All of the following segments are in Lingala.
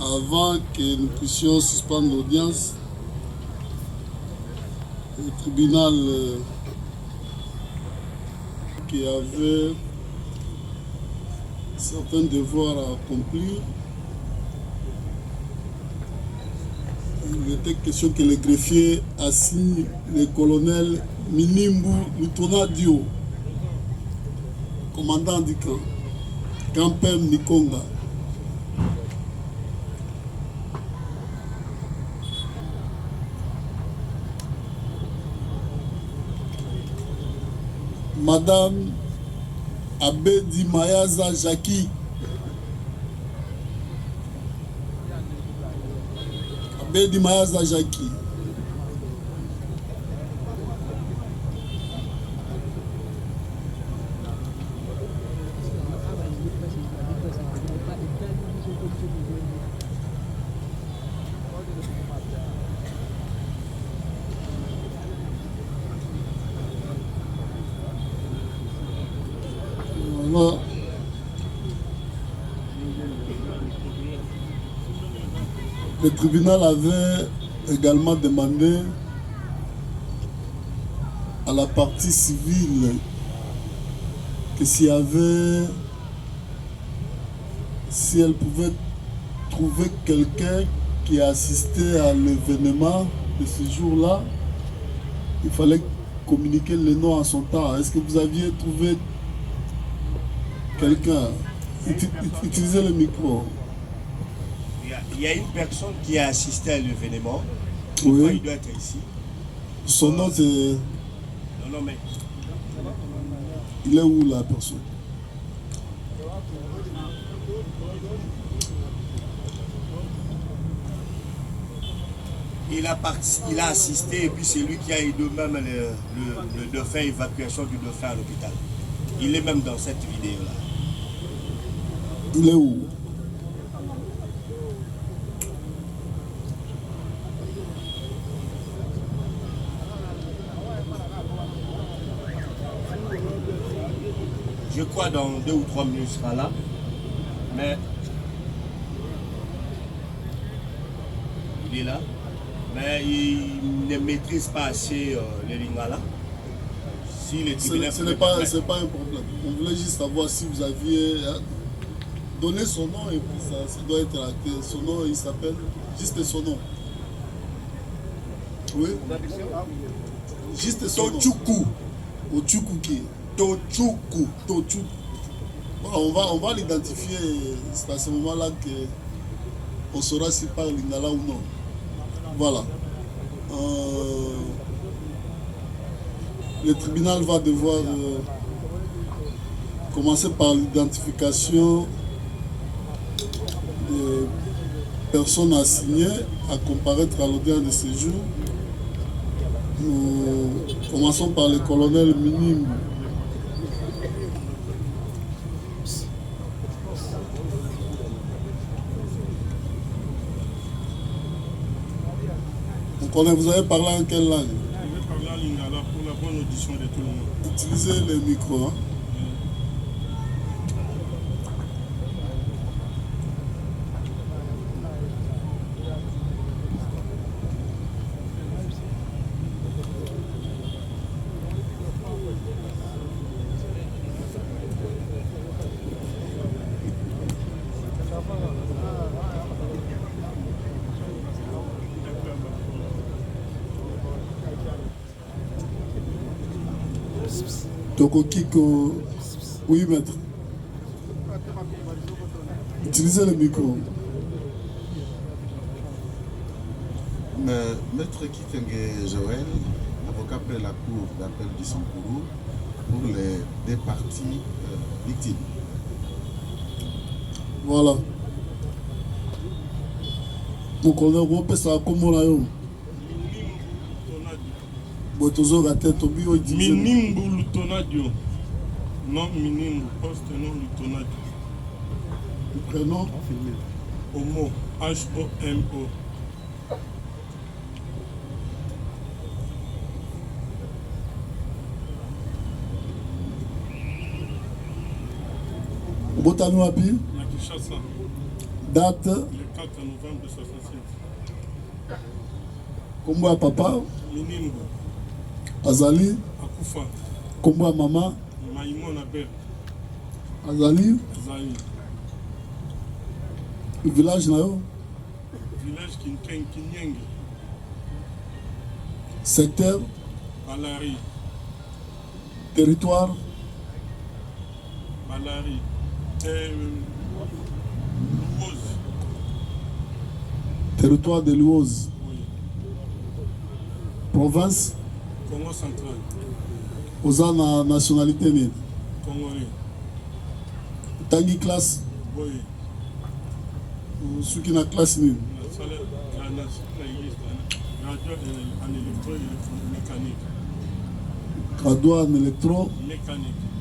avant que nous puissions suspendre l'audience, le tribunal qui avait certains devoirs à accomplir, il était question que le greffier assigne le colonel Minimbu Lutonadio, commandant du camp, Campem Nikonga. Madame Abedi Mayaza Jackie. Abedi Mayaza Jackie. Voilà. Le tribunal avait également demandé à la partie civile que si elle pouvait trouver quelqu'un qui a assisté à l'événement de ce jour-là, il fallait communiquer le nom en son temps. Est-ce que vous aviez trouvé quelqu'un? Utilisez le micro. Il y a une personne qui a assisté à l'événement. Oui. Il doit être ici. Son nom c'est... Non, mais... Il est où la personne? Il a assisté et puis c'est lui qui a aidé même le dauphin, évacuation du dauphin à l'hôpital. Il est même dans cette vidéo-là. Il est où? Je crois dans 2 ou 3 minutes il sera là. Mais il est là. Mais il ne maîtrise pas assez les lingala. Si les Ce n'est pas un problème. On voulait juste savoir si vous aviez donné son nom et puis ça doit être acté. Son nom, il s'appelle juste son nom. Oui. Juste son Tochoukou. Ochukuki. Tochoukou. Tochoukou. Bon, on va l'identifier. C'est à ce moment-là qu'on saura s'il parle lingala ou non. Voilà. Le tribunal va devoir commencer par l'identification des personnes assignées à comparaître à l'audience de séjour. Nous commençons par le colonel Minimbu. Vous avez parlé en quelle langue? Je vais parler en lingala pour la bonne audition de tout le monde. Utilisez le micro. Hein? Tokokiko. Oui, maître. Utilisez le micro. Maître Kitenge Joël, avocat près la cour d'appel du Sankourou, pour les 2 parties victimes. Voilà. Mon colonel, on peut ça comme on a eu. Minimbu Lutonadio. Non, Minimbu, poste non Lutonadio. Le prénom? Homo, H-O-M-O. Botano Api? La Kinshasa. Date? Le 4 novembre 67. Kombo ya papa Minimbo. azali. Akufa. Kombo ya mama Maïmon Abel. azali. Azali. Village na yo Village Kinyenge. secteur Balari. territoire Balari. Louose. territoire de Luoz. Oui. Province Congo central. oza na nationalité nini? Congolais. Tangi classe Oui. soki na classe nini? Graduat en électro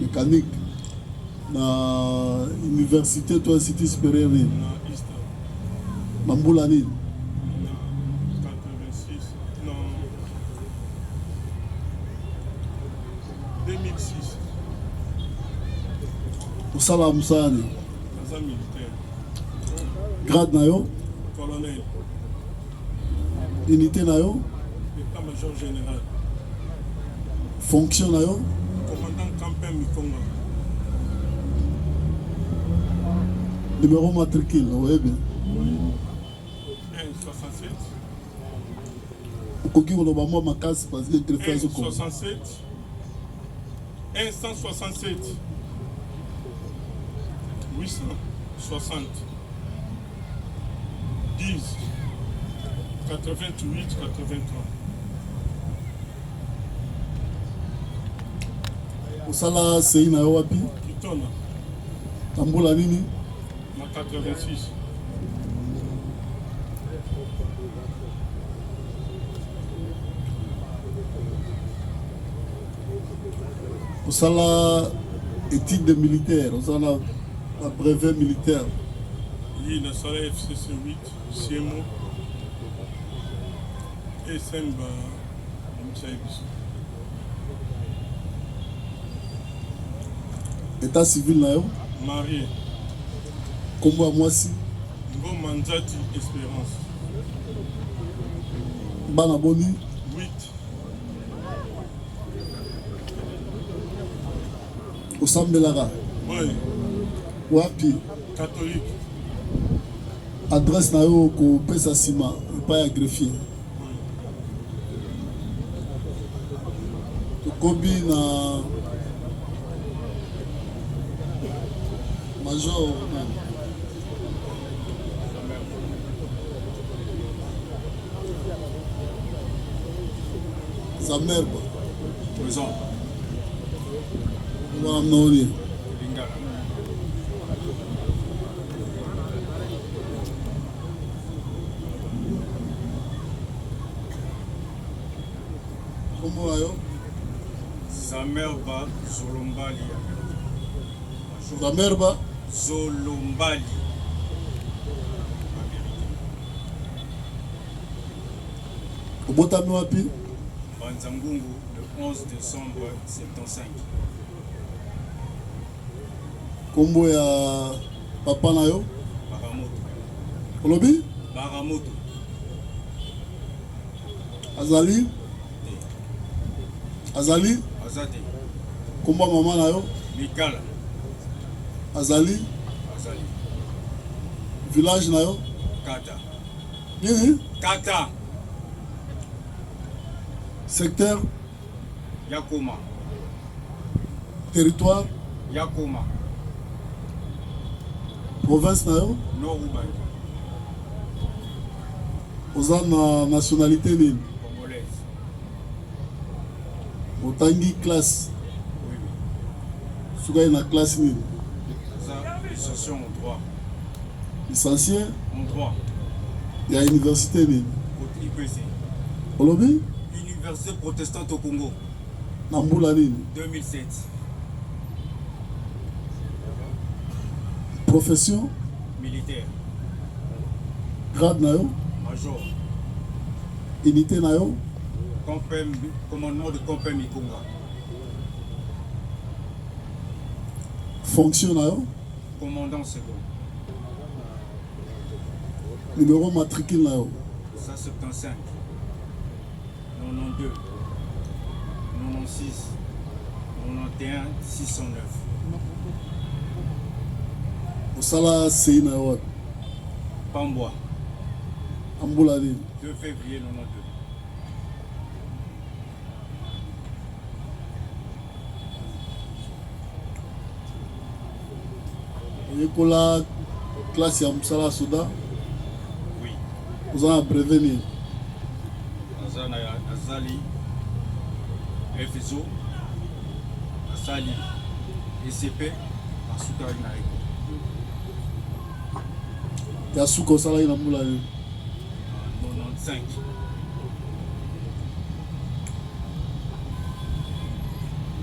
mécanique na université to institut supérieur nini? Na mbula nini? 86, non, 2006, osala mosala nini? naza militaire, grade na yo? colonel, unité na yo? état-major général, fonction na yo? commandant Campin Mikonga, numéro matricule oyebi? 167, okoki koloba mwa makasi parce que greffe 167, 167, 860, 10, 88, 83. osala sei na yo wapi? Kitona, na mbula nini? na 86. osala étude militaire, osala na brevet militaire. Oui, na sala FCC 8, CMO, et Semba, état civil na yo? marié, Kombo ya mwasi? Ngoma Nzati Espérance, bana boni? 8, osambelaka oui, wapi? catholique, adresse na yo kopesa nsima epai ya greffier. oui, tokobi na major nani? Zamerba présent, wana mnaoni Lingala, kombo na yo? Zamerba Zolombali, Zamerba Zolombali, obotami wapi? Banzangungu, le 11 décembre 75. Kombo ya papa na yo? Baramoto, olobi? Baramoto, azali? azali? Azade, kombo ya mama na yo? Mikala, azali? Azali, village na yo? Kata, nini? Kata, secteur? Yakoma, territoire? Yakoma, province na yo? Nord-Ubangi, oza na nationalité nini? Congolaise, otangi classe oui, oui. soki na classe nini? Ça, association en droit, licencié en droit, ya université nini? au IPC, olobi? Université protestante au Congo, na mbula nini? 2007, profession? militaire, grade na yo? major, unité na yo? commandement de Campin Mikonga, fonction na yo? commandant second, Numéro matricule là. 175, 92, 96, 91, 609. Osala sei na yo. Pamboa, Ambula nini? 2 février 92. Oyekola classe ya mosala soda. Oui. Oza na brevet nini? Azali, FSO, Azali, ECP, Asukari Naiko. Ya suka osalaki na mbula nini? 95.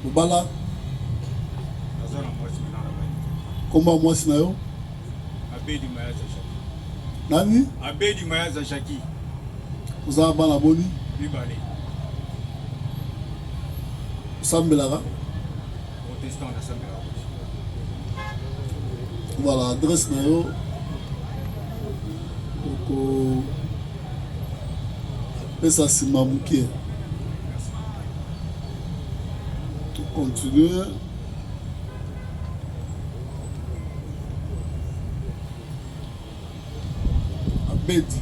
Mobala Azana mwasi minana bai. komba mwasi na yo? Abedi Mayaza Shaki. Nani? Abedi Mayaza Shaki. Oza na bana boni? Bibale. Osambelaka? Protestant na Sambela. Voilà, adresse na yo. Oko pesa sima mukie. Tu continues. Abedi.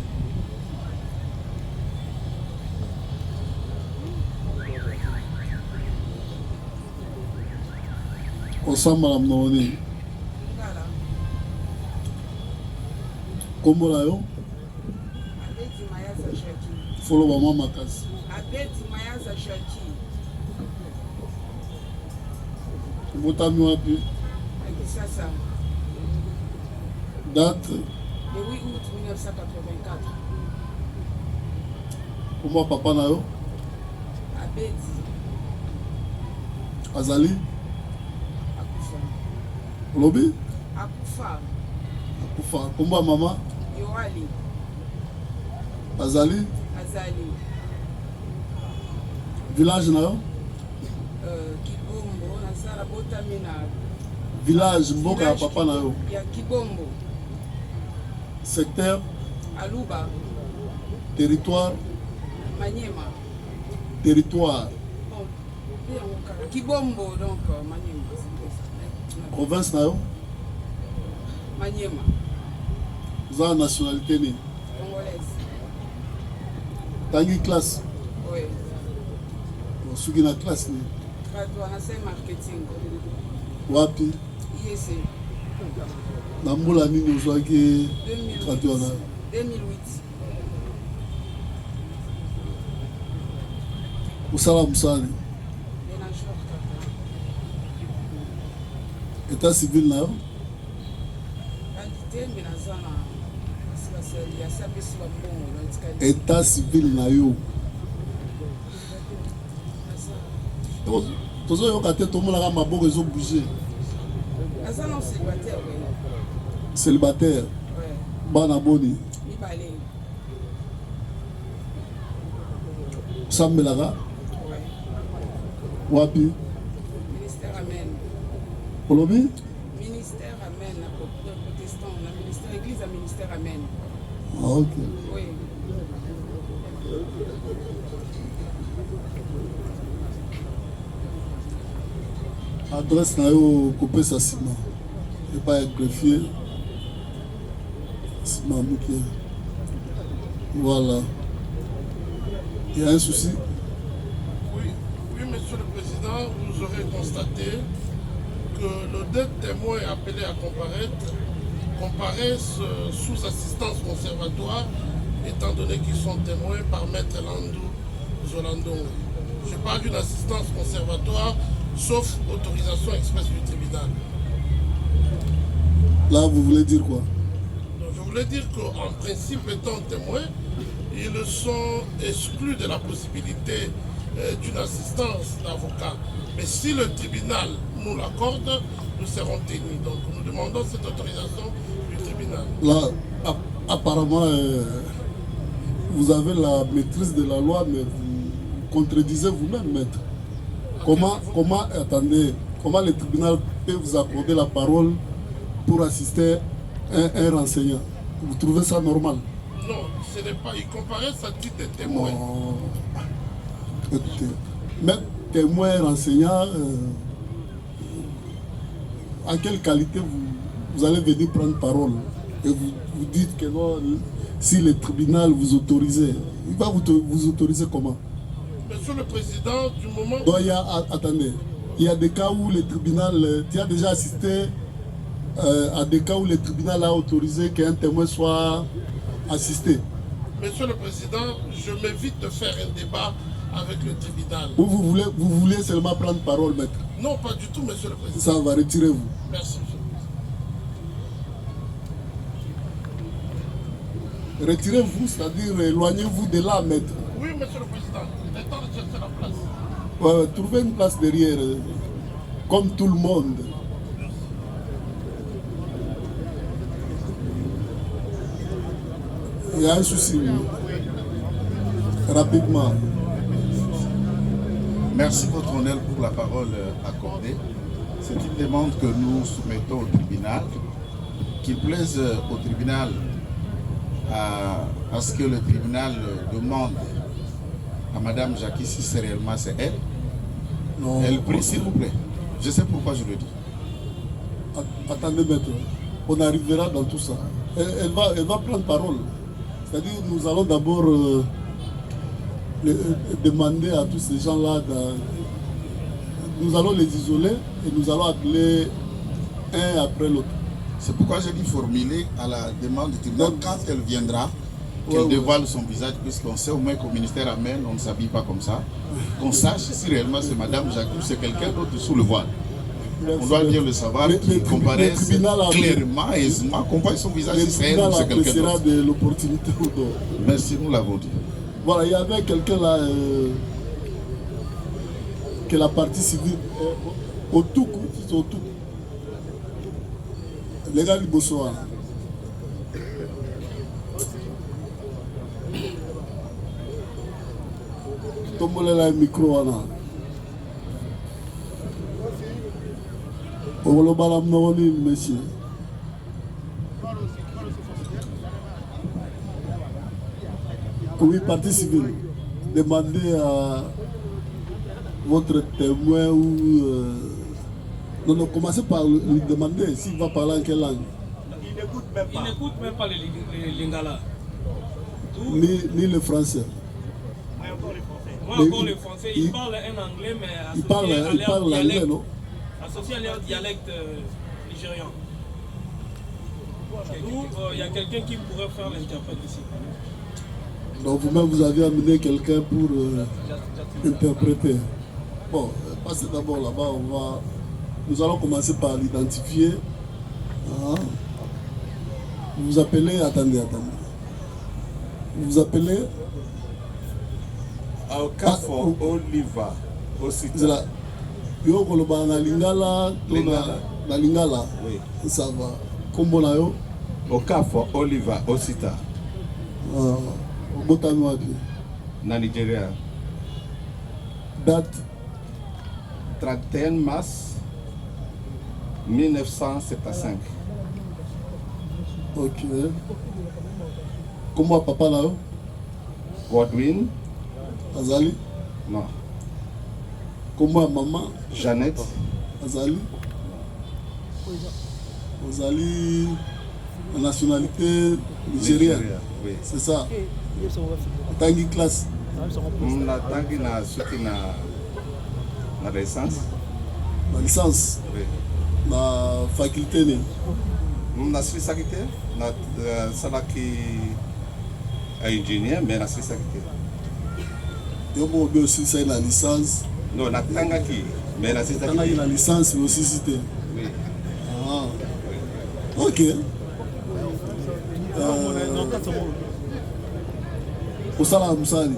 Osambala mnono nini? Kombo na yo? Abedi Mayaza Shaki. Folo bamwa makasi. Abedi Mayaza Shaki. Obotami wapi? Akisasa. Date? Le 8 août 1984. Kombo ya papa na yo? Abedi Azali? Akufa. Olobi? Akufa. Akufa. Kombo ya mama? Yoali. Azali? Azali. Village na yo? Kibombo. Nasara Botamina. Village mboka ya papa na yo? Ya Kibombo. Secteur? Aluba. Territoire? Maniema. Territoire. Bon. Kibombo donc Maniema. Province na yo? Maniema. Oza na nationalité nini? Congolaise. Tangi classe? Oui. Osuki na classe nini? Traduit c'est marketing. Wapi? IEC. Na mbula nini ozwaki 2008. traduire na yo? 2008. Osala mosala nini? Ménageur kaka. État civil na yo? Qualité mais naza na sibasali ya sapesi ba mbongo na tikali. État civil na yo? Tozoyoka te tomonaka maboko ezobouge. Naza na célibataire oui. Célibataire? Ouais. Bana boni? Mibale. Osambelaka? Ouais. Wapi? Ministère Amen. Olobi? Ministère Amen na protestant na ministère église à ministère Amen. Ah, ok. Oui. Adresse na yo kopesa nsima epai ya greffier nsima mukie. Voilà. Il y a un souci? Oui, Monsieur le Président, vous aurez constaté que le deux témoins appelés à comparaître comparaissent sous assistance conservatoire, étant donné qu'ils sont témoins par Maître Landou Zolandong. Je parle d'une assistance conservatoire, sauf autorisation expresse du tribunal. Là, vous voulez dire quoi? Donc, je voulais dire qu'en principe, étant témoins, ils sont exclus de la possibilité d'une assistance d'avocat. Mais si le tribunal nous l'accorde, nous serons tenus. Donc nous demandons cette autorisation du tribunal. Là, apparemment, vous avez la maîtrise de la loi, mais vous contredisez vous-même, maître. Attendez, comment le tribunal peut vous accorder la parole pour assister un renseignant? Vous trouvez ça normal? Non, ce n'est pas. Ils comparaissent à titre de témoin. Non. Écoutez, même témoin renseignant, en quelle qualité vous allez venir prendre parole et vous dites que non, si le tribunal vous autorise, il va vous autoriser comment? Monsieur le Président, du moment... Donc, attendez, il y a des cas où le tribunal, tu as déjà assisté à des cas où le tribunal a autorisé qu'un témoin soit assisté. Monsieur le Président, je m'évite de faire un débat avec le tribunal. Ou vous voulez seulement prendre parole, maître? Non, pas du tout, Monsieur le Président. Ça va, retirez-vous. Merci, Monsieur le Président. Retirez-vous, c'est-à-dire éloignez-vous de là, maître. Oui, Monsieur le Président, il est temps de chercher la place. Ouais, trouvez une place derrière, comme tout le monde. Il y a un souci. Rapidement. Merci, votre honneur, pour la parole accordée. C'est une demande que nous soumettons au tribunal, qu'il plaise au tribunal à ce que le tribunal demande à Madame Jackie si c'est réellement c'est elle. Non, Elle prie, s'il vous plaît. Je sais pourquoi je le dis. Attendez, maître. On arrivera dans tout ça. Elle va prendre parole. C'est-à-dire, nous allons d'abord demander à tous ces gens-là, nous allons les isoler et nous allons appeler un après l'autre. C'est pourquoi j'ai dit formuler à la demande du tribunal quand elle viendra, qu'elle dévoile son visage, puisqu'on sait au moins qu'au ministère amène, on ne s'habille pas comme ça. Qu'on sache si réellement c'est Madame Jacques ou c'est quelqu'un d'autre sous le voile. On doit bien le savoir, qu'il comparaisse clairement et aisément, qu'on voit son visage si c'est elle ou c'est quelqu'un d'autre. De l'opportunité ou non. Merci, nous l'avons dit. Voilà, il y avait quelqu'un là que la partie civile au tout. Les gars du Bossoa. Tombole la micro wana. Owolo balam noni monsieur. Oui, partie civile. Demandez à votre témoin ou non, commencez par lui demander s'il va parler en quelle langue. Il n'écoute même pas les lingala. Ni le français. Moi encore le français. Il parle un anglais, mais il parle l'anglais, non? Associé à leur dialecte nigérian. Il y a quelqu'un qui pourrait faire l'interprète ici. Donc vous-même, vous avez amené quelqu'un pour interpréter. Bon, passez d'abord là-bas, nous allons commencer par l'identifier. Vous vous appelez, attendez. Vous vous appelez Okafo Oliva Osita. Yo koloba na lingala, na lingala. Oui. Ça va. Kombo na yo? Okafo Oliva Osita. Botami wapi? Na Nigeria. Date 31 mars 1975. Ok. Comment papa là? Godwin. Azali? Non. Comment maman? Jeannette. Azali? Azali, la nationalité nigérienne. Oui. C'est ça. Tangi classe. Na tangi na suki na licence. La licence. Oui. La faculté né. Na spécialité na salaki ingénieur mais na spécialité. Yo mo be aussi c'est la licence. Non, na tangaki mais na spécialité. La licence mais aussi cité. Oui. Ah. OK. Au sala musali.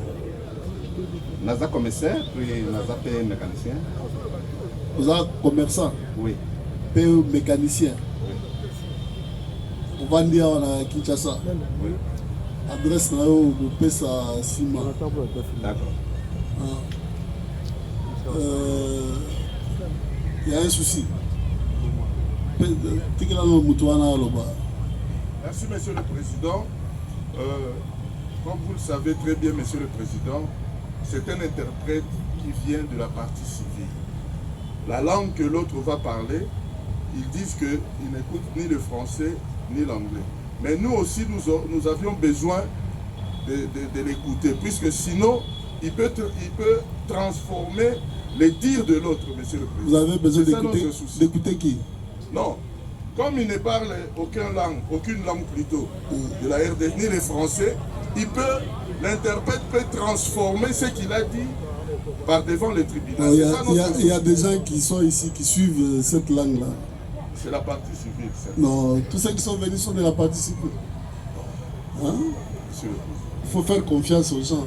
Naza commissaire puis naza pe mécanicien. Vous êtes commerçant? Oui. Pe mécanicien. On va dire à Kinshasa. Oui. Adresse là où vous payez ça ciment. D'accord. Il y a un souci. Merci, Monsieur le Président. Comme vous le savez très bien, Monsieur le Président, c'est un interprète qui vient de la partie civile. La langue que l'autre va parler, ils disent qu'ils n'écoutent ni le français ni l'anglais. Mais nous aussi, nous avions besoin de l'écouter, puisque sinon, il peut transformer les dires de l'autre, Monsieur le Président. Vous avez besoin d'écouter qui? Non. Comme il ne parle aucune langue plutôt de la RDC, ni le français, l'interprète peut transformer ce qu'il a dit par devant les tribunaux. Il y a des gens qui sont ici, qui suivent cette langue-là. C'est la partie civile, ça. Non, tous ceux qui sont venus sont de la partie civile. Hein? Il faut faire confiance aux gens.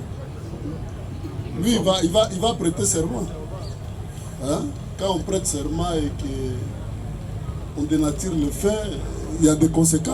Lui, il va prêter serment. Hein? Quand on prête serment et qu'on dénature le fait, il y a des conséquences.